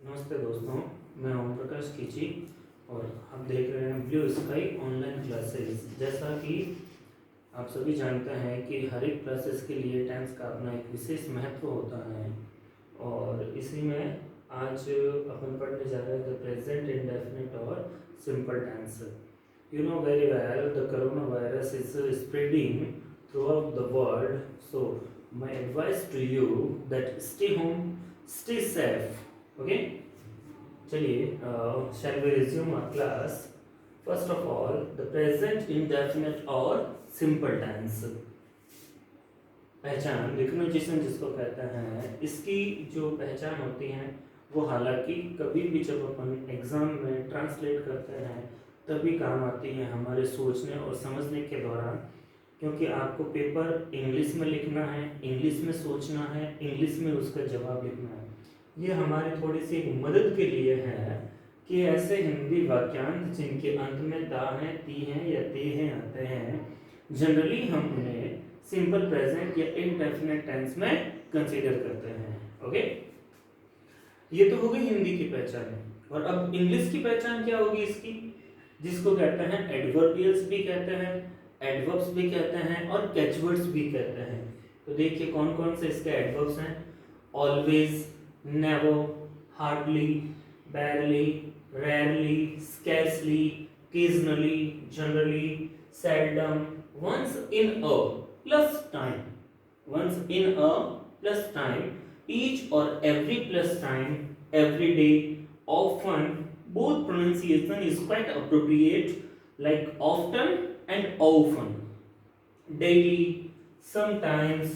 नमस्ते दोस्तों, मैं ओम प्रकाश खींची और आप देख रहे हैं ब्लू स्काई ऑनलाइन क्लासेस। जैसा कि आप सभी जानते हैं कि हर एक क्लासेस के लिए टेंस का अपना एक विशेष महत्व होता है और इसी में आज अपन पढ़ने जा रहे हैं द प्रेजेंट इंडेफिनिट और simple tense. You know very well the coronavirus is spreading throughout the world, so my advice to you that stay home, stay safe. Okay, चलिए shall we resume our class. First of all, the present indefinite और simple tense पहचान recognition जिसको कहते हैं, इसकी जो पहचान होती है वो हालांकि कभी भी जब अपन एग्जाम में ट्रांसलेट करते हैं तभी काम आती है हमारे सोचने और समझने के दौरान, क्योंकि आपको पेपर इंग्लिश में लिखना है, इंग्लिश में सोचना है, इंग्लिश में उसका जवाब लिखना है। ये हमारी थोड़ी सी मदद के लिए है कि ऐसे हिंदी वाक्यांश जिनके अंत में दा हैं, ती हैं या ते हैं आते हैं, जनरली हम उन्हें सिंपल प्रेजेंट या इनडेफिनिट टेंस में कंसीडर करते हैं। ओके, ये तो हो गई हिंदी की पहचान। और अब इंग्लिश की पहचान क्या होगी इसकी, जिसको कहते हैं एडवर्बियल्स भी कहते हैं, एडवर्ब्स भी कहते हैं और कैचवर्ड्स भी कहते हैं। तो देखिए कौन कौन से इसके एडवर्ब्स हैं। Always, never, hardly, बैरली, rarely, scarcely, occasionally, generally, seldom, once in a plus time, once in a plus time, each or every plus time, every day, often. Both pronunciation is quite appropriate, like often and often, daily, sometimes,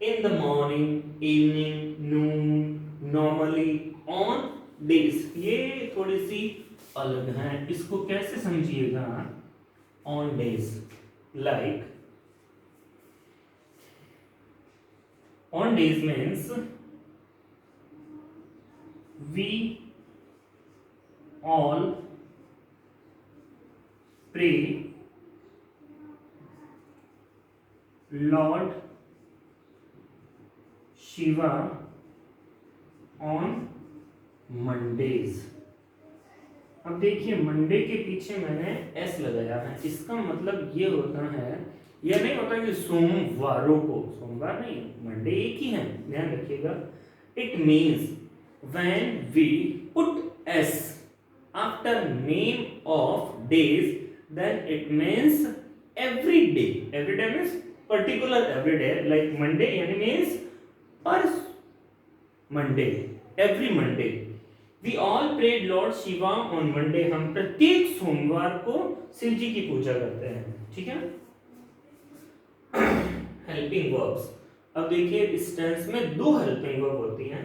in the morning, evening, noon, normally, on days। ये थोड़ी सी अलग है, इसको कैसे समझिएगा। on days, like on days means we all pray Lord Shiva on Mondays। अब देखिए Monday के पीछे मैंने एस लगाया है, इसका मतलब ये होता है, यह नहीं होता कि सोमवारों को, सोमवार नहीं, मंडे एक ही है, ध्यान रखिएगा। It means when we put s after name of days then it means every day. Every day means particular every day, like Monday यानी means per Monday, every Monday. We all prayed Lord Shiva on Monday। हम प्रत्येक सोमवार को शिव जी की पूजा करते हैं, ठीक है। हेल्पिंग वर्ब्स, अब देखिए इस टेंस में दो हेल्पिंग वर्ब होती हैं।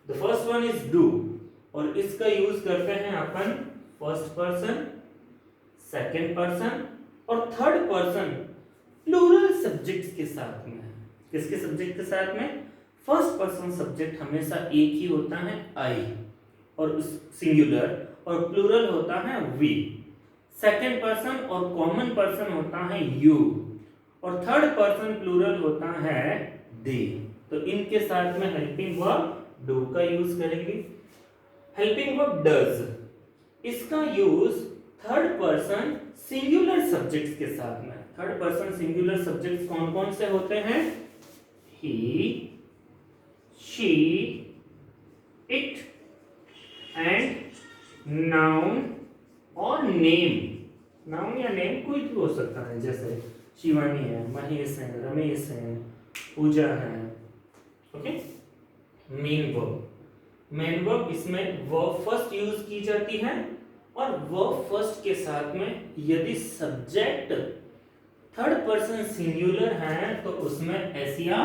The first one is do, और इसका यूज करते हैं अपन फर्स्ट पर्सन, सेकंड पर्सन और थर्ड पर्सन प्लूरल सब्जेक्ट्स के साथ में। किसके सब्जेक्ट के साथ में? फर्स्ट पर्सन सब्जेक्ट हमेशा एक ही होता है, आई, और सिंगुलर, और प्लूरल होता है वी। सेकंड पर्सन और कॉमन पर्सन होता है यू, और थर्ड पर्सन प्लूरल होता है दे। तो इनके साथ में हेल्पिंग वर्ब डू का यूज करेंगे। हेल्पिंग वर्ब डज, इसका use third person singular subjects के साथ में। थर्ड पर्सन सिंगुलर सब्जेक्ट्स कौन कौन से होते हैं? ही, शी, इट एंड नाउन और नेम। नाउन या नेम कोई भी हो सकता है, जैसे शिवानी है, महेश है, रमेश है, पूजा है। Okay, main verb, main verb, इसमें वर्ब फर्स्ट यूज की जाती है, और वर्ब फर्स्ट के साथ में यदि सब्जेक्ट थर्ड पर्सन सिंगुलर है तो उसमें एस या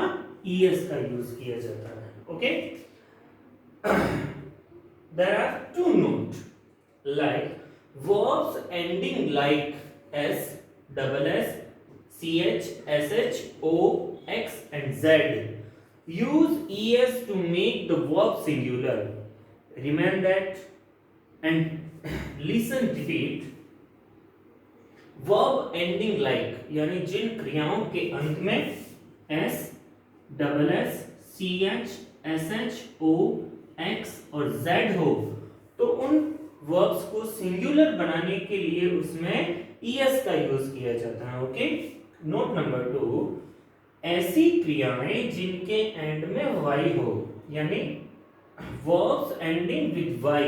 ईएस का यूज किया जाता है। Okay, there are two notes, like verbs ending like s, double s, ch, sh, o, x and z use es to make the verb singular। Remember that and listen repeat। verb ending like यानी जिन क्रियाओं के अंत में s, double s, ch, sh, o x और z हो तो उन verbs को सिंगुलर बनाने के लिए उसमें es का यूज किया जाता है। ओके, नोट नंबर 2, ऐसी क्रियाएं जिनके एंड में y हो, यानी verbs ending with y,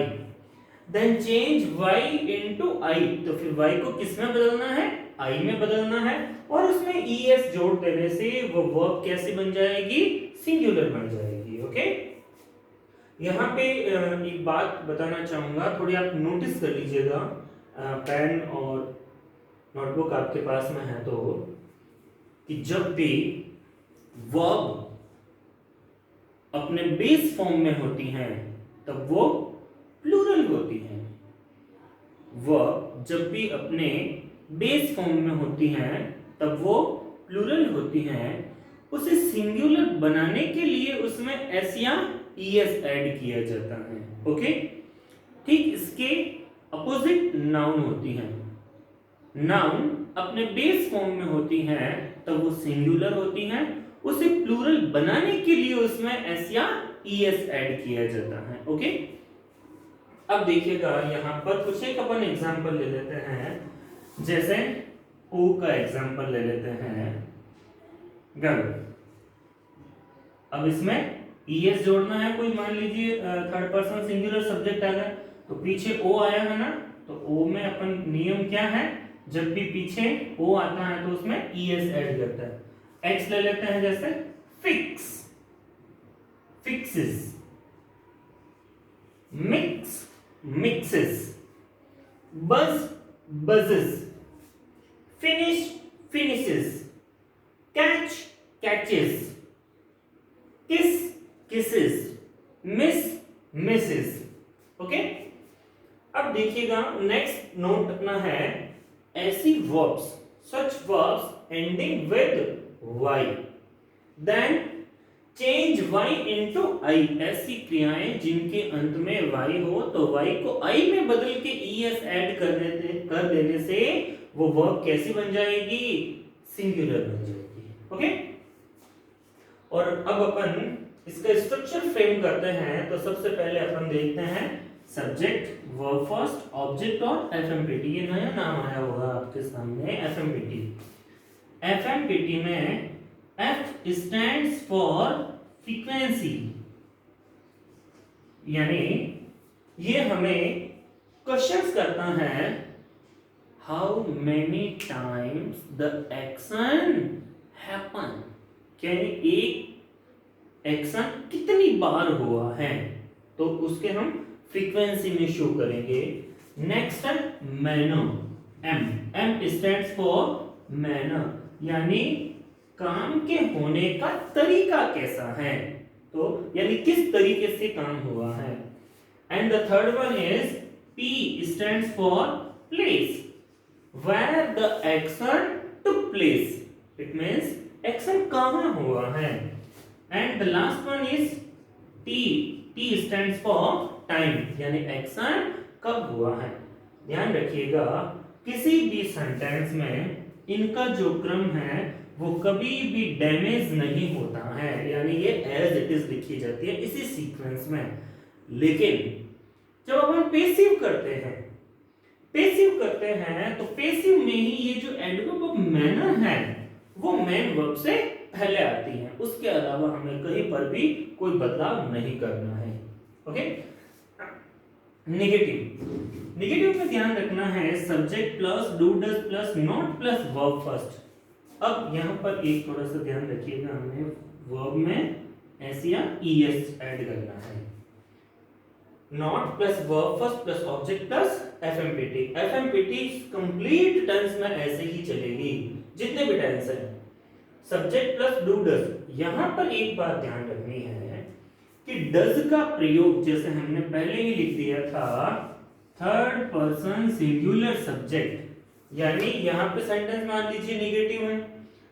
then change y into I, तो फिर y को किस में बदलना है, I में बदलना है, और उसमें es जोड़ देने से वो verb कैसे बन जाएगी, सिंगुलर बन जाएगी। ओके, यहाँ पे एक बात बताना चाहूंगा, थोड़ी आप नोटिस कर लीजिएगा, पेन और नोटबुक आपके पास में है तो, कि जब भी वर्ब अपने बेस फॉर्म में होती हैं तब वो प्लूरल होती हैं। वर्ब जब भी अपने बेस फॉर्म में होती हैं तब वो प्लूरल होती हैं। उसे सिंगुलर बनाने के लिए उसमें एस या ईएस ऐड किया जाता है। ओके, ठीक इसके अपोजिट नाउन होती हैं। नाउन अपने बेस फॉर्म में होती हैं तब वो सिंगुलर होती हैं, उसे प्लूरल बनाने के लिए उसमें एस या ईएस ऐड किया जाता है। ओके, अब देखिएगा यहां पर कुछ एक अपन एग्जांपल ले लेते हैं, जैसे ओ का एग्जांपल ले लेते हैं, गर्ल। अब इसमें ईएस जोड़ना है, कोई मान लीजिए थर्ड पर्सन सिंगुलर सब्जेक्ट आ गया तो पीछे ओ आया है ना, तो ओ में अपन नियम क्या है, जब भी पीछे ओ आता है तो उसमें ईएस ऐड करता है। एक्स ले लेते हैं, जैसे फिक्स, फिक्सेस, मिक्स, मिक्सेस, बज, बजेस, फिनिश, फिनिशेस, कैच, कैचेस, किस, किसेस, मिस, मिसेस। ओके, अब देखिएगा नेक्स्ट नोट अपना है, ऐसी verbs, such verbs ending with y, then change y into I, ऐसी क्रियाएं जिनके अंत में y हो तो y को I में बदल के es ऐड कर देने से वो वर्ब कैसी बन जाएगी, सिंगुलर बन जाएगी। ओके, और अब अपन इसका स्ट्रक्चर फ्रेम करते हैं, तो सबसे पहले अपन देखते हैं सब्जेक्ट, वर्ब फर्स्ट, ऑब्जेक्ट और एफएमपीटी। ये नया नाम आया होगा आपके सामने, एफएमपीटी। एफएमपीटी में F stands for frequency, यानी ये हमें क्वेश्चंस करता है, how many times the action happen, यानी एक एक्शन कितनी बार हुआ है, तो उसके हम फ्रीक्वेंसी में शो करेंगे। नेक्स्ट है manner, M stands for manner, यानी काम के होने का तरीका कैसा है, तो यानी किस तरीके से काम हुआ है। And the third one is P stands for place, where the action took place, it means action कहां हुआ है। And the last one is T stands for time, यानी एक्शन कब हुआ है। ध्यान रखिएगा किसी भी सेंटेंस में इनका जो क्रम है वो कभी भी डैमेज नहीं होता है, यानी ये एज इट इज लिखी जाती है इसी सीक्वेंस में। लेकिन जब अपन पेसिव करते हैं तो पेसिव में ही ये जो एडवर्ब ऑफ मैनर है वो मेन वर्ब से पहले आती है, उसके अलावा हमें कहीं पर भी कोई बदलाव नहीं करना है। ओके, नेगेटिव में ध्यान रखना है subject plus do does plus not plus verb first. अब यहाँ पर एक थोड़ा सा ध्यान रखिएगा, हमें वर्ब में एस या ईएस ऐड करना है। Not plus verb first plus object plus FMPT. FMPT complete tense में ऐसे ही चलेगी, जितने भी टेंस है। सब्जेक्ट प्लस डू डज, यहाँ पर एक बात ध्यान रखनी है कि डज का प्रयोग जैसे हमने पहले ही लिख दिया था, थर्ड पर्सन सिंगुलर सब्जेक्ट, यानी यहाँ पे सेंटेंस मान लीजिए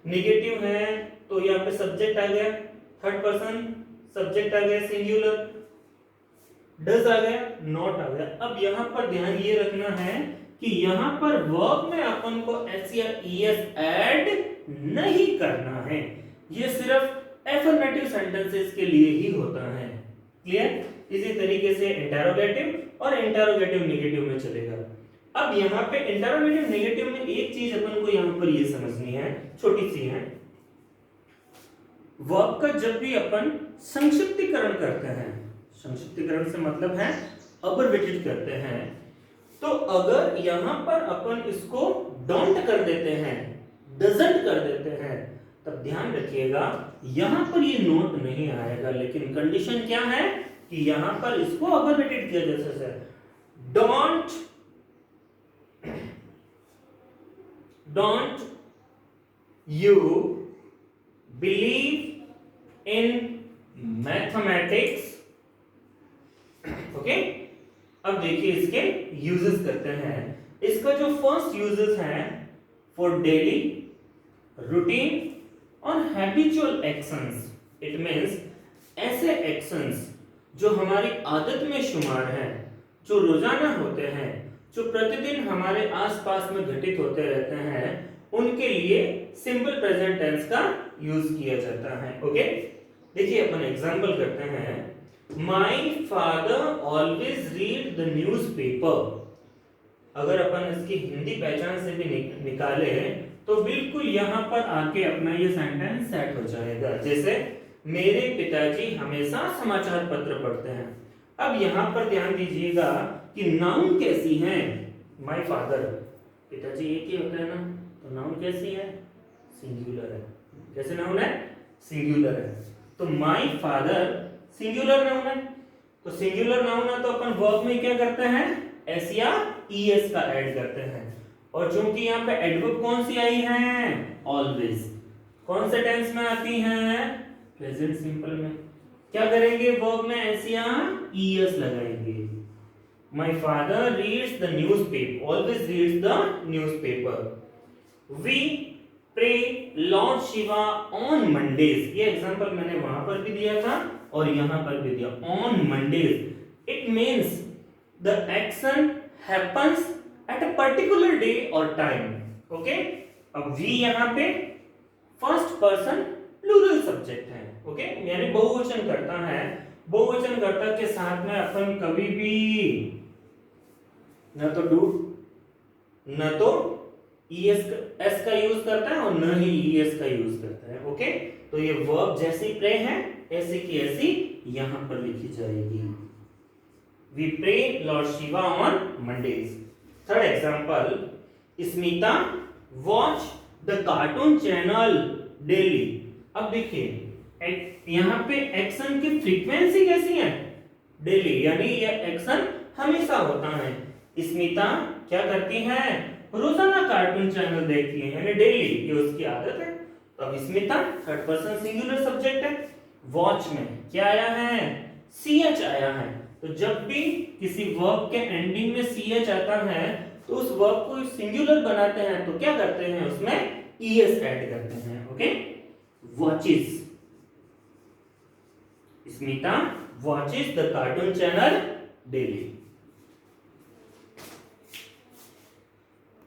नेगेटिव है तो यहाँ पे सब्जेक्ट आ गया, थर्ड पर्सन सब्जेक्ट आ गया सिंगुलर, डज आ गया, नॉट आ गया। अब यहाँ पर ध्यान ये रखना है कि यहाँ पर वर्ब में अपन को एस या ईएस ऐड नहीं करना है, ये सिर्फ एफर्मेटिव सेंटेंसेस के लिए ही होता है। क्लियर? इसी तरीके से इंटरोगेटिव और इंटरोगेटिव नेगेटिव में चलेगा। अब यहाँ पे इंटरोगेटिव नेगेटिव में एक चीज अपन को यहाँ पर ये समझनी है, छोटी सी है। वर्ब का जब भी अपन संक्षिप्तीकरण करते हैं, संक्षिप्तीकरण से मतलब है अब्रिविएटेड करते हैं, तो अगर यहां पर अपन इसको डोंट कर देते हैं, डजंट कर देते हैं, तब ध्यान रखिएगा यहां पर ये नोट नहीं आएगा। लेकिन कंडीशन क्या है कि यहां पर इसको अब्रिविएटेड किया जैसे से don't you believe in mathematics. Okay, अब देखिए इसके यूजेस करते हैं। इसका जो फर्स्ट यूजेस है फॉर डेली रूटीन और हैबिचुअल एक्शंस, इट मींस ऐसे एक्शंस जो हमारी आदत में शुमार हैं, जो रोजाना होते हैं, जो प्रतिदिन हमारे आसपास में घटित होते रहते हैं, उनके लिए सिंपल प्रेजेंट टेंस का यूज किया जाता है। ओके, देखिए अपन एग्जांपल करते हैं। My father always read the newspaper। अगर अपन इसकी हिंदी पहचान से भी निकाले तो बिल्कुल यहाँ पर आके अपना ये सेंटेंस सेट हो जाएगा। जैसे मेरे पिताजी हमेशा समाचार पत्र पढ़ते हैं। अब यहाँ पर ध्यान दीजिएगा कि नाउन कैसी है। माय फादर, पिताजी एक ही होता है ना, तो नाउन कैसी है, सिंगुलर है। कैसे नाउन है, सिंगुलर है। तो माय फादर सिंगुलर नाउन है, तो सिंगुलर नाउन है तो अपन वर्ब में क्या करते हैं, एस या ईएस का ऐड करते हैं। और चूंकि यहाँ पे एडवर्ब कौन सी आई है, ऑलवेज, कौन से टेंस में आती है, प्रेजेंट सिंपल में। क्या करेंगे वर्ब में, एस या ईएस लगाएंगे। My father reads the newspaper, always reads the newspaper. We pray Lord Shiva on Mondays. ये एग्जांपल मैंने वहां पर भी दिया था और यहां पर भी दिया, on Mondays. It means the action happens at a particular day और टाइम। ओके, अब वी यहां पे फर्स्ट पर्सन प्लूरल सब्जेक्ट है। ओके, यानी बहुवचन करता है। बहुवचन कर्ता के साथ में अपन कभी भी न तो डू न तो एस का यूज करता है और न ही ईएस का यूज करता है। ओके, तो ये वर्ब जैसी प्रे है ऐसी की ऐसी यहां पर लिखी जाएगी। We pray Lord Shiva on Mondays. Third example, Smita watch the cartoon channel daily. अब देखिए यहां पे एक्शन की फ्रीक्वेंसी कैसी है, डेली, यानी यह एक्शन हमेशा होता है। स्मिता क्या करती है, रोजाना कार्टून चैनल देखती है, यानी डेली, ये उसकी आदत है। तो अब Smita third person singular subject है। वॉच में क्या आया है, ch आया है। तो जब भी किसी वर्ब के एंडिंग में ch आता है तो उस वर्ब को सिंगुलर बनाते हैं तो क्या करते हैं, उसमें es ऐड करते हैं। Okay, watches, Smita watches the cartoon channel daily.